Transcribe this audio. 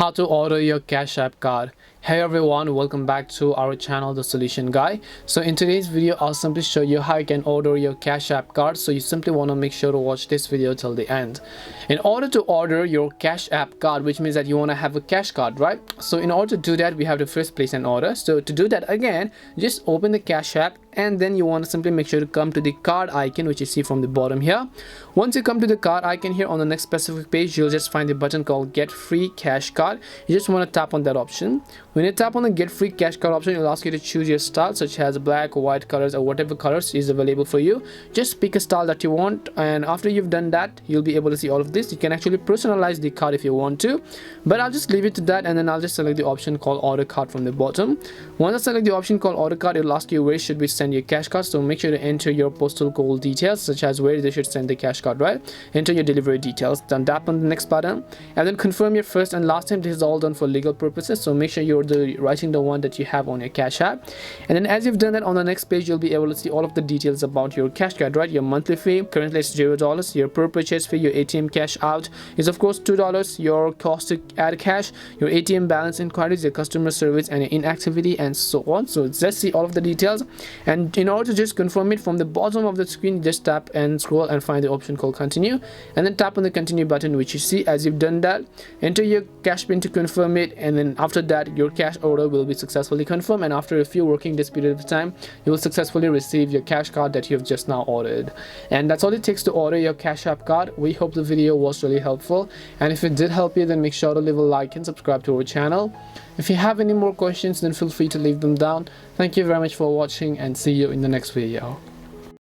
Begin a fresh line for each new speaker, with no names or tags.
how to order your Cash App card. Hey everyone, welcome back to our channel, The Solution Guy. So in today's video, I'll simply show you how you can order your Cash App card. So you simply want to make sure to watch this video till the end. In order to order your Cash App card, which means that you want to have a cash card, right? So in order to do that, we have to first place an order. So to do that, again, just open the Cash App, and then you want to simply make sure to come to the card icon, which you see from the bottom here. Once you come to the card icon here, on the next specific page, you'll just find the button called Get Free Cash Card. You just want to tap on that option. When you tap on the Get Free Cash Card option, it'll ask you to choose your style, such as black, white colors, or whatever colors is available for you. Just pick a style that you want, and after you've done that, you'll be able to see all of this. You can actually personalize the card if you want to, but I'll just leave it to that, and then I'll just select the option called Order Card from the bottom. Once I select the option called Order Card, it'll ask you where should we send your cash card. So make sure to enter your postal code details, such as where they should send the cash card, right? Enter your delivery details, then tap on the next button, and then confirm your first and last name. This is all done for legal purposes, so make sure you're writing the one that you have on your Cash App. And then as you've done that, on the next page, you'll be able to see all of the details about your cash card, right? Your monthly fee, currently it's $0. Your per purchase fee, your ATM cash out is of course $2. Your cost to add cash, your ATM balance inquiries, your customer service, and your inactivity, and so on. So let's see all of the details. And in order to just confirm it, from the bottom of the screen, just tap and scroll and find the option called Continue, and then tap on the Continue button, which you see. As you've done that, enter your cash pin to confirm it, and then after that, your cash order will be successfully confirmed, and after a few working days period of time, you will successfully receive your cash card that you have just now ordered. And that's all it takes to order your Cash App card. We hope the video was really helpful, and if it did help you, then make sure to leave a like and subscribe to our channel. If you have any more questions, then feel free to leave them down. Thank you very much for watching, and see you in the next video.